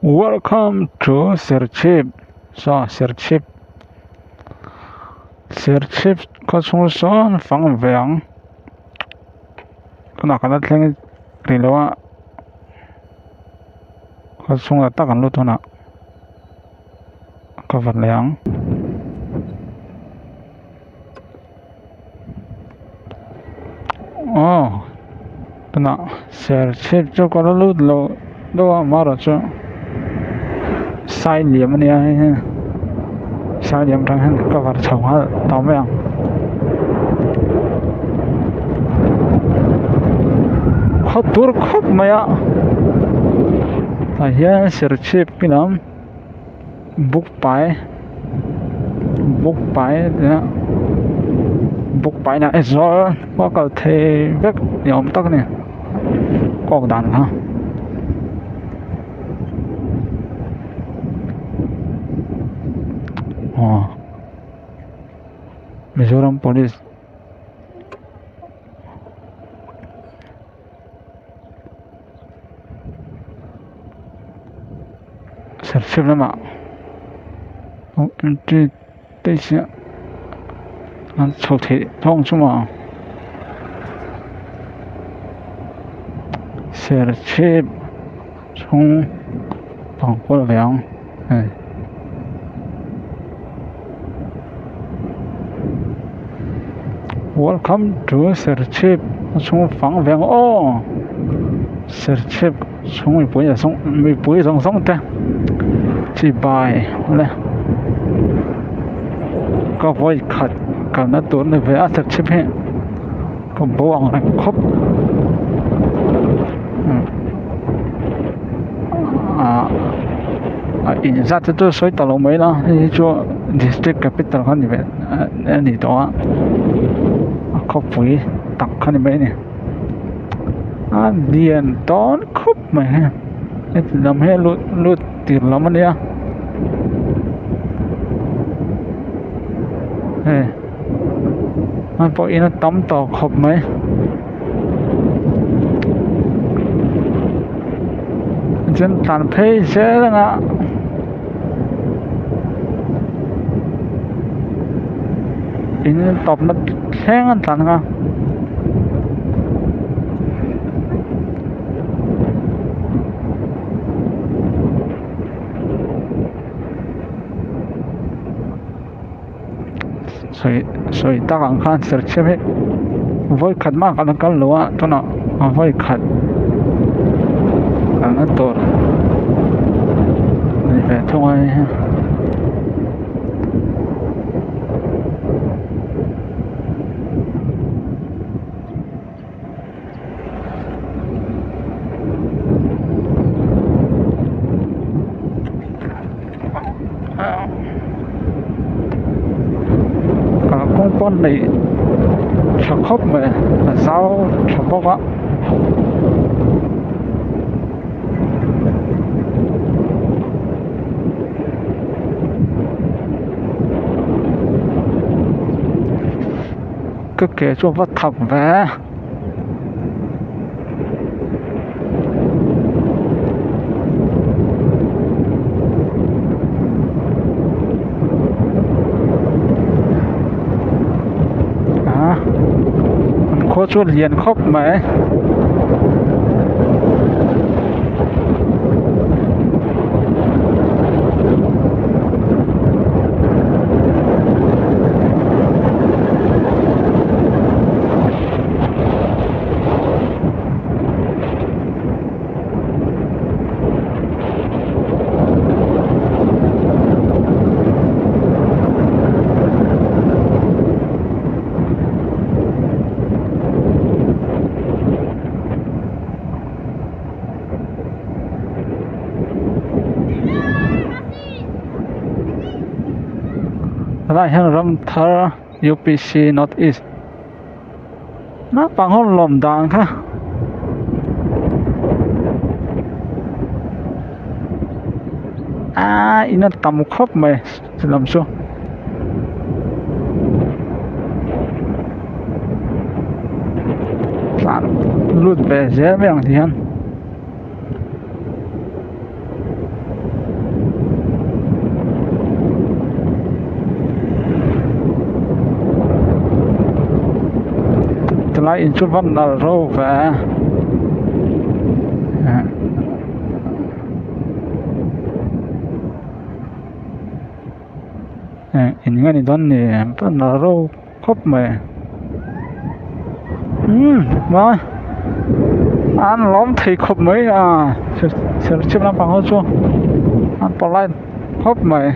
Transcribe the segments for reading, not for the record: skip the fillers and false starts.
Welcome to Serchip. So Serchip có chung son phang vàng. Cái nào cái thằng thì lo có chung là ta cần lúc thôi nè. Có vật lẻng. Cái nào Serchip cho có lúc lo mà rồi chứ. Sai điểm này sai điểm thằng hắn có vật chồng hết tao mấy họ tour khóc mày here Serchip cái lắm book bài này rồi có cái thế vết nhóm tắc này có đàn ha Mizoram Police Serchip lắm ạ đây sẽ ăn sầu thị thông chung mà Serchip chung bằng qua là vàng Welcome to Serchip chung phẳng vàng Serchip chung mình bùi sống ta chỉ bài này có voi khát cả nó tốn này về Serchip hết có bố ông này khóc in ra cho tôi soi tàu lồng mấy đó thì cho district capital con gì vậy này đó khóc phí tặng con mấy này điền tón khóc mày làm hết lút tiền lắm anh nhá bỏ in nó tóm tàu khóc mấy chân tàn phê xe đó ngạ in tập nó khen anh tàn ngạ rồi ta càng khan Serchip hết voi khát mà cái nó cắn lúa cho nó voi khát nó tốt về thôi con này chọc khóc mà là sao chọc bốc á cứ kể cho vắt thầm về có chút liền khóc mà lại hàng râm thơ UPC North East nó bằng hôn lồm đàn ha nó tầm khóc mày làm sao lút về dễ với thằng thì hắn lại in chút văn là râu và in ngay đó nè văn là râu khóc mày mà ăn lắm thì khóc mấy à sẽ chụp làm bằng hết chưa ăn bỏ lại khóc mày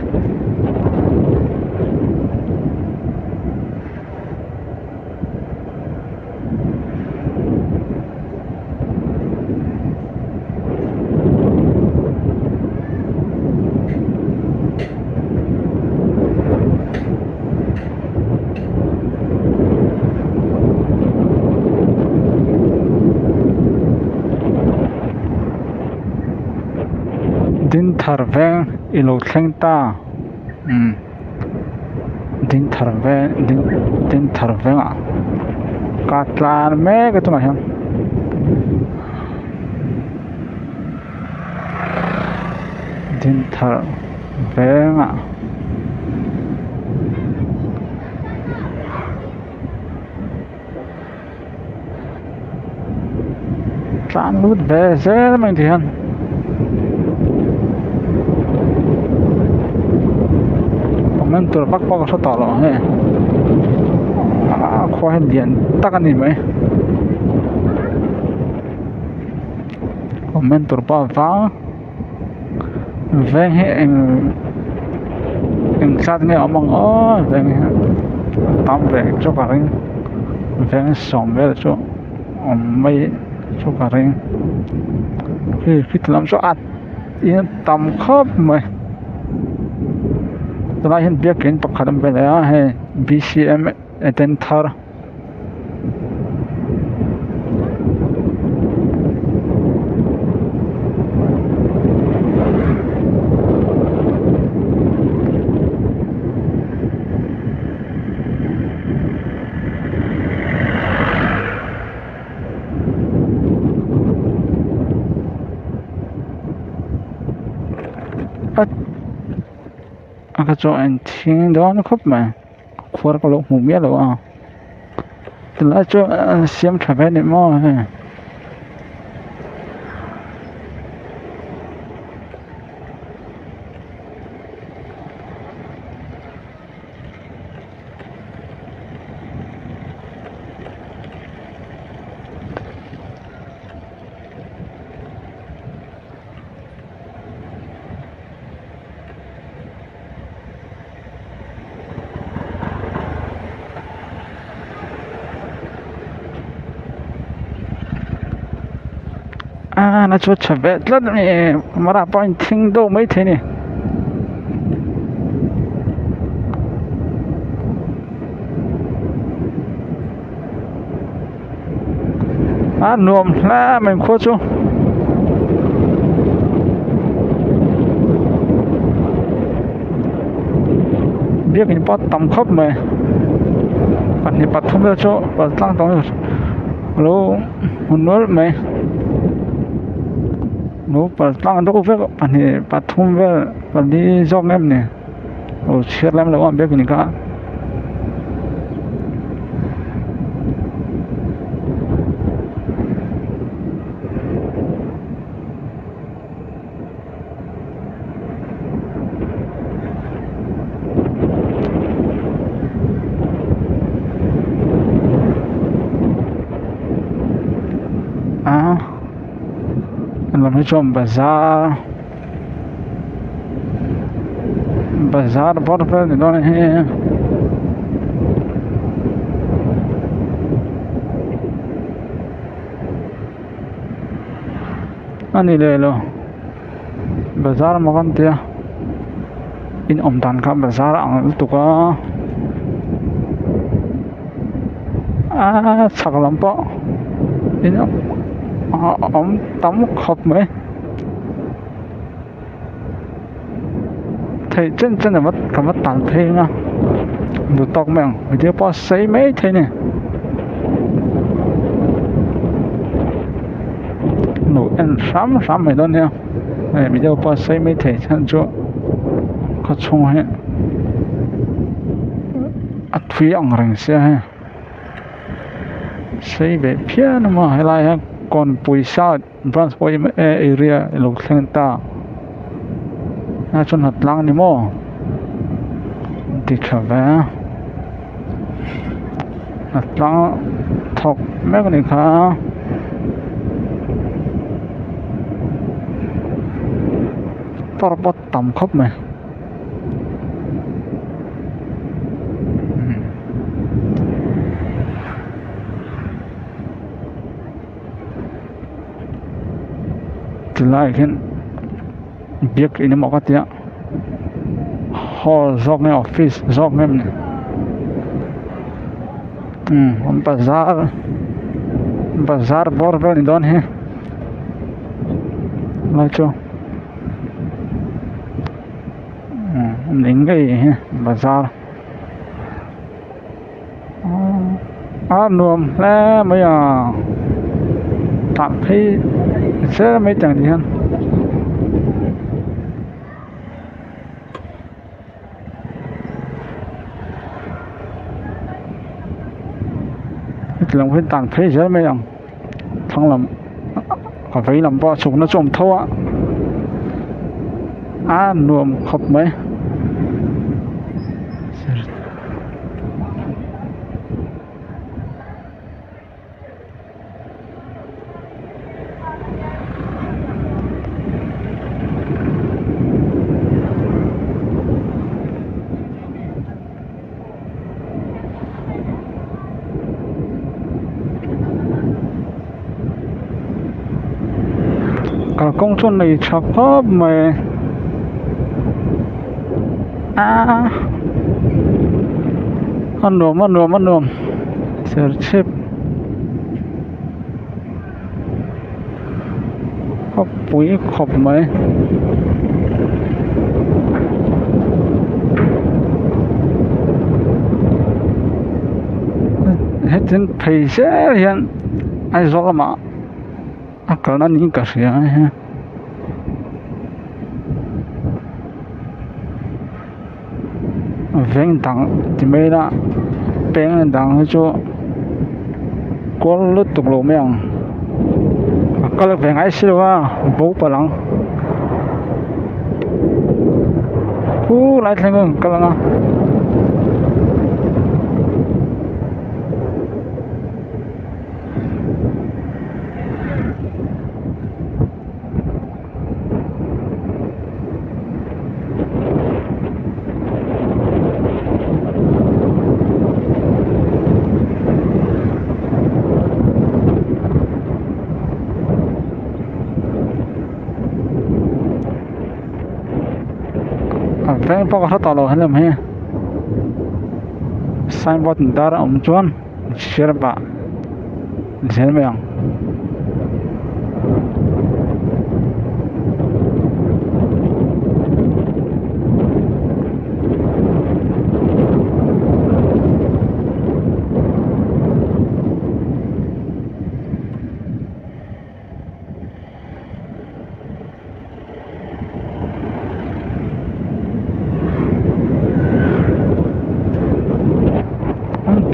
din thar veng ilo thleng ta din thar veng à ka tlan me ka tuma hian din thar veng à tlan lut ve zel mang thì hian mình tôi bắt bao số tàu rồi khoa hình điện tắc anh em ấy mình tôi bao vắng về em sát nghe ông bằng về tạm về cho cả riêng về sống về cho mấy cho cả riêng khi làm cho ăn yên tâm khớp mày tala hin biakin pakhatam velaya he BCM aten thar aka cho anh thiên đó nó khóc mà khoa có lúc mù biết rồi à từ lại cho xem trả về điểm mò nó cho trả về rất là mà ra point thing đâu mấy thế này nuông là mình khô chú biết cái bát tầm khóc mà bạn thì bắt không được chỗ và tăng tổng rồi một nốt mày nó bắt tăng đâu biết bạn thì bắt không biết bạn đi dòng em nè rồi chết lắm là bạn biết cái gì cả làm cái chom bazaar बहुत पर इन्होंने हैं anh ले लो bazaar makan dia in omdan ka bazaar ang tuka sakalam po in tắm khóc mấy thì chân là mất cả mất tàn phê nha được tóc mèo bây giờ bỏ xấy mấy thế này nụ ăn sắm mấy đó nha này bây giờ bỏ xấy mấy thế chân cho có chung hết thuy ông rừng xe sei be phia na ma helai ha kon puisa branch poi area lo thleng ta na chon hatlang ni mo ti khava hatlang thok mek ni kha parbat tam khop me tilai khen biak in mo ka tia hall jok ne office jok mem ne bazar bor vel ni don he lai cho ning gai he bazar nuam la mai tạm thấy sẽ mấy chẳng gì hơn lòng phải tạm thấy sẽ mấy chẳng thằng làm có phải làm bao súng nó trộm thâu nuông khóc mấy cả công chuân này chọc hấp mày ăn nuông sờ chip hấp bụi khop mày hết trên thấy sẽ hiện ai rõ mà cái nó những cái gì ha veng tang thì mấy đó beng tang cho có lứt tục lộ miệng cái là veng ai xíu bố bà lăng lại thành công cái là veng bao cái tàu hay làm he sign board dar chuan share ba zen meang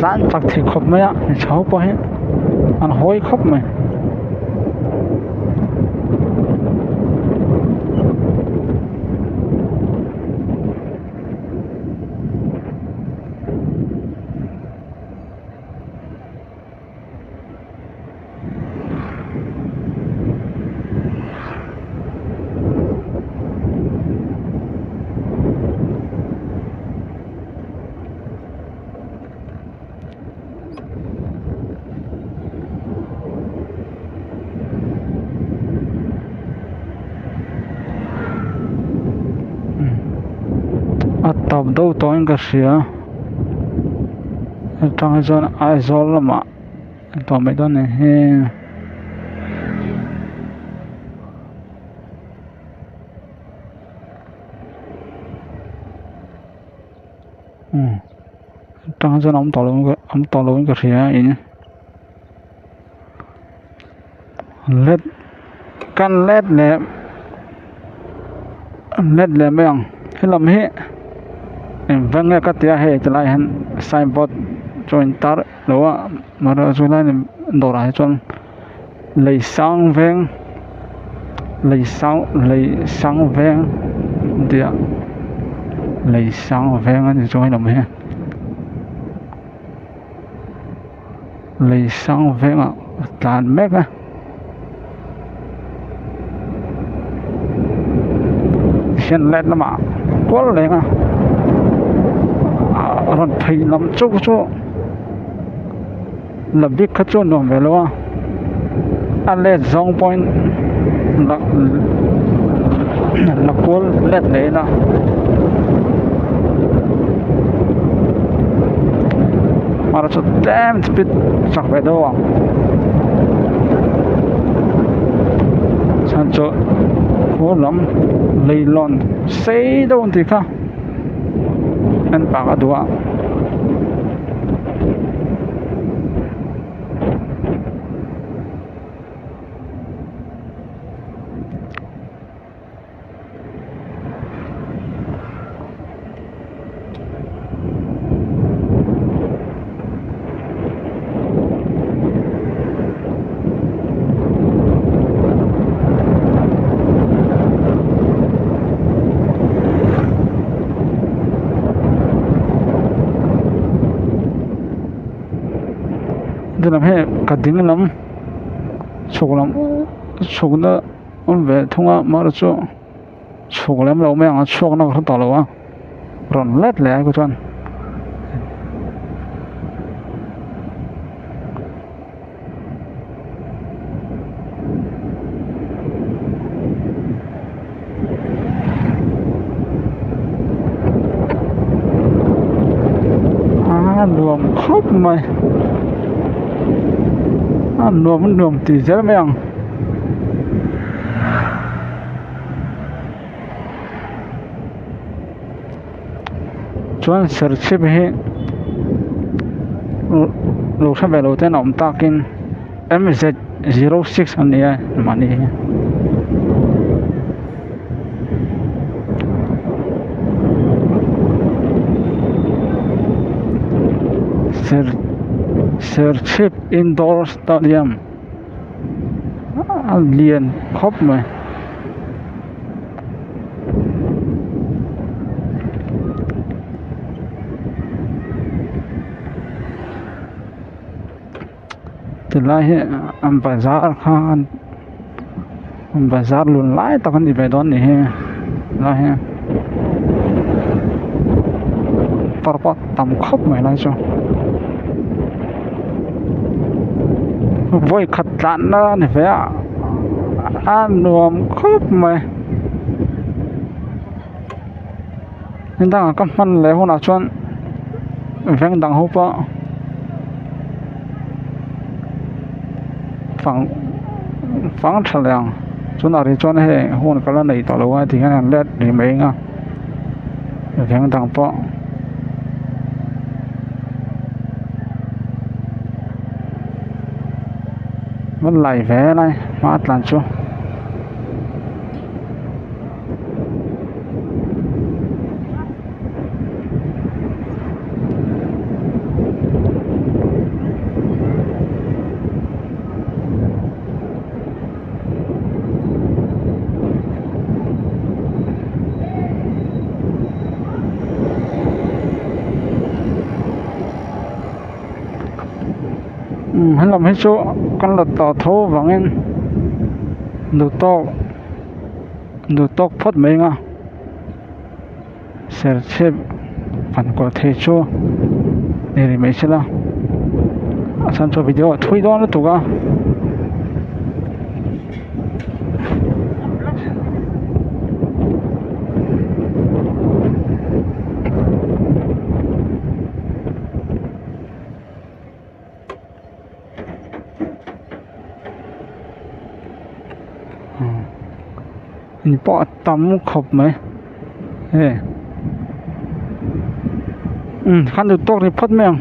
lan tắc thì khóc mấy ạ cháu quá hết ăn hối khóc mày tập đâu tối cái gì á trong cái ai gió lắm ạ tao mấy đứa này he trong cái ông tao luôn cái gì á ini led căn led led mấy ông hay làm hết vâng nghe các tia hệ lại hắn signboard join tar lo mà rồi lại đồ lại cho lấy sang ven lấy sang ven địa lấy sang ven anh cho làm gì lấy sang ven à tàn mét á hiện lên là mà quá lên à rồi thấy lắm chỗ là biết khách chỗ nằm về luôn anh lên zone point là cố lên đấy là mà nó cho damn speed chắc về đâu à sancho cố lắm lấy lon xây đâu thì khác anh bảo cái đùa thế làm hết cả tiếng lắm chụp nó ông về thông á mà nó chụp lắm lâu mấy anh chụp nó không tỏ lâu á rồi lết lẹ của chân luồng khóc mày luồng thì rất mấy anh chuan search hi lo tha velo ten om takin MZ06 ania mani search indoor stadium liền khóc mày từ lại anh bazar luôn lại tao còn đi về đón này lại parpat tầm khóc mày lại cho voi khát lạn đó này phải ăn nuông khóc mày nên đang cầm phân lấy hôm nào chọn veng đằng hộp á phẳng trở lại chỗ nào thì cho này hôn cái lần này tỏ lâu thì cái này lết để mấy ngà veng đằng po vẫn lại vé này mà làm chưa hắn làm hết chỗ con lật tỏ thô vắng em đồ to phốt mấy ngà sẽ xếp phản quả thế chỗ để mấy chứ là sản cho video thui đó nó tụ à你把当khop mấy看được tốt thì phất mèo